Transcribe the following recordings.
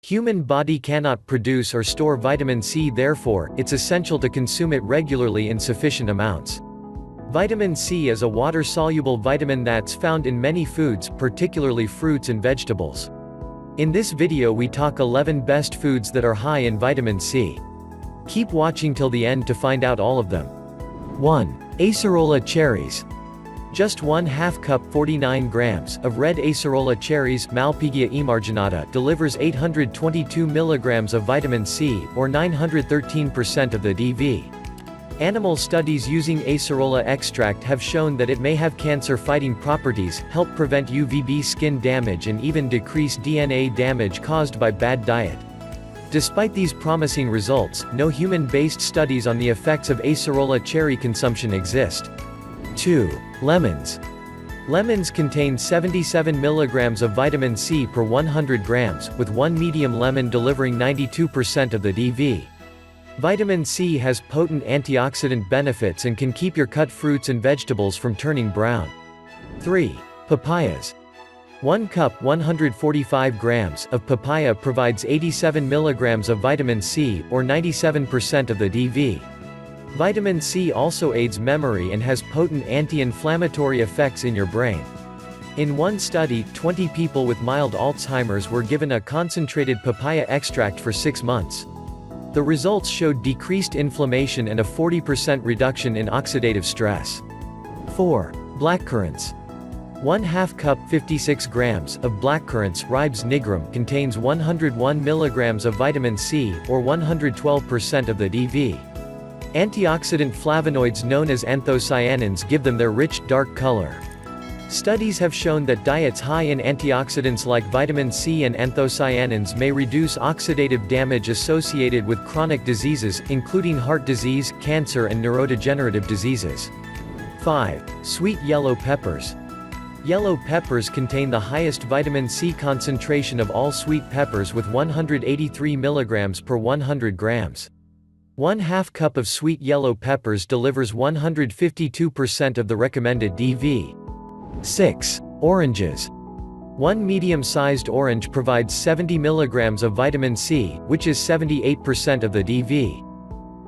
Human body cannot produce or store vitamin C, therefore, it's essential to consume it regularly in sufficient amounts. Vitamin C is a water-soluble vitamin that's found in many foods, particularly fruits and vegetables. In this video we talk 11 best foods that are high in vitamin C. Keep watching till the end to find out all of them. 1. Acerola cherries. Just 1/2 cup 49 grams of red acerola cherries Malpighiaea emarginata delivers 822 mg of vitamin C, or 913% of the DV. Animal studies using acerola extract have shown that it may have cancer-fighting properties, help prevent UVB skin damage and even decrease DNA damage caused by bad diet. Despite these promising results, no human-based studies on the effects of acerola cherry consumption exist. 2. Lemons. Lemons contain 77 mg of vitamin C per 100 grams, with one medium lemon delivering 92% of the DV. Vitamin C has potent antioxidant benefits and can keep your cut fruits and vegetables from turning brown. 3. Papayas. 1 cup 145 grams of papaya provides 87 mg of vitamin C, or 97% of the DV. Vitamin C also aids memory and has potent anti-inflammatory effects in your brain. In one study, 20 people with mild Alzheimer's were given a concentrated papaya extract for 6 months. The results showed decreased inflammation and a 40% reduction in oxidative stress. 4. Blackcurrants. 1/2 cup 56 grams of blackcurrants Ribes nigrum contains 101 mg of vitamin C, or 112% of the DV. Antioxidant flavonoids known as anthocyanins give them their rich, dark color. Studies have shown that diets high in antioxidants like vitamin C and anthocyanins may reduce oxidative damage associated with chronic diseases, including heart disease, cancer and neurodegenerative diseases. 5. Sweet yellow peppers. Yellow peppers contain the highest vitamin C concentration of all sweet peppers with 183 mg per 100 grams. 1/2 cup of sweet yellow peppers delivers 152% of the recommended DV. 6. Oranges. One medium-sized orange provides 70 mg of vitamin C, which is 78% of the DV.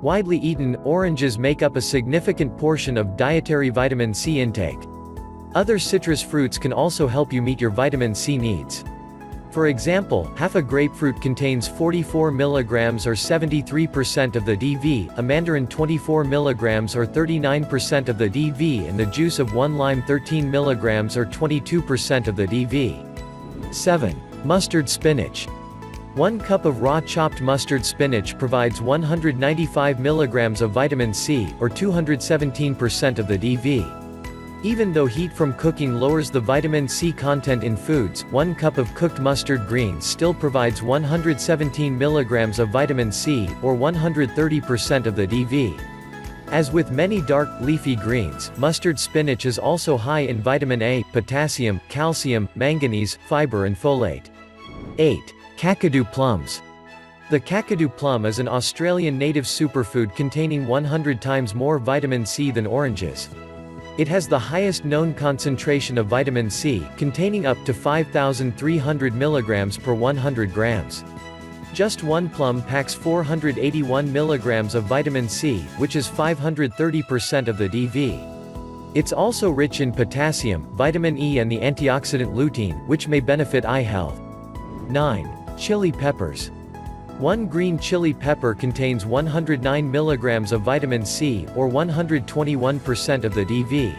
Widely eaten, oranges make up a significant portion of dietary vitamin C intake. Other citrus fruits can also help you meet your vitamin C needs. For example, half a grapefruit contains 44 mg or 73% of the DV, a mandarin 24 mg or 39% of the DV and the juice of one lime 13 mg or 22% of the DV. 7. Mustard spinach. 1 cup of raw chopped mustard spinach provides 195 mg of vitamin C, or 217% of the DV. Even though heat from cooking lowers the vitamin C content in foods, 1 cup of cooked mustard greens still provides 117 mg of vitamin C, or 130% of the DV. As with many dark, leafy greens, mustard spinach is also high in vitamin A, potassium, calcium, manganese, fiber and folate. 8. Kakadu plums. The Kakadu plum is an Australian native superfood containing 100 times more vitamin C than oranges. It has the highest known concentration of vitamin C, containing up to 5,300 mg per 100 grams. Just one plum packs 481 mg of vitamin C, which is 530% of the DV. It's also rich in potassium, vitamin E and the antioxidant lutein, which may benefit eye health. 9. Chili peppers. One green chili pepper contains 109 mg of vitamin C, or 121% of the DV.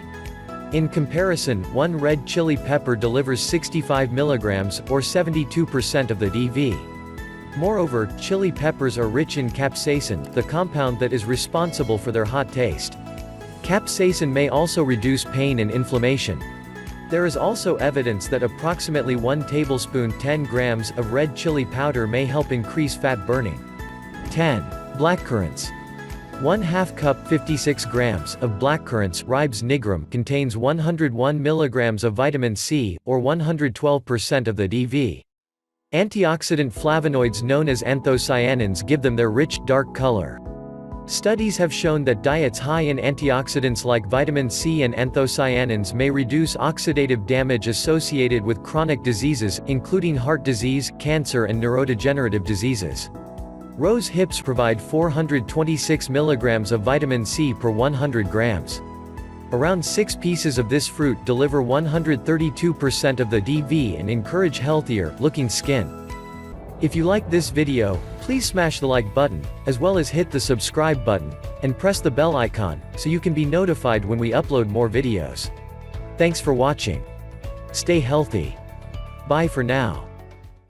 In comparison, one red chili pepper delivers 65 mg, or 72% of the DV. Moreover, chili peppers are rich in capsaicin, the compound that is responsible for their hot taste. Capsaicin may also reduce pain and inflammation. There is also evidence that approximately 1 tablespoon 10 grams of red chili powder may help increase fat burning. 10. Blackcurrants. 1/2 cup 56 grams of blackcurrants Ribes nigrum contains 101 mg of vitamin C, or 112% of the DV. Antioxidant flavonoids known as anthocyanins give them their rich, dark color. Studies have shown that diets high in antioxidants like vitamin C and anthocyanins may reduce oxidative damage associated with chronic diseases, including heart disease, cancer and neurodegenerative diseases. Rose hips provide 426 mg of vitamin C per 100 grams. Around 6 pieces of this fruit deliver 132% of the DV and encourage healthier looking skin. If you like this video, please smash the like button, as well as hit the subscribe button, and press the bell icon, so you can be notified when we upload more videos. Thanks for watching. Stay healthy. Bye for now.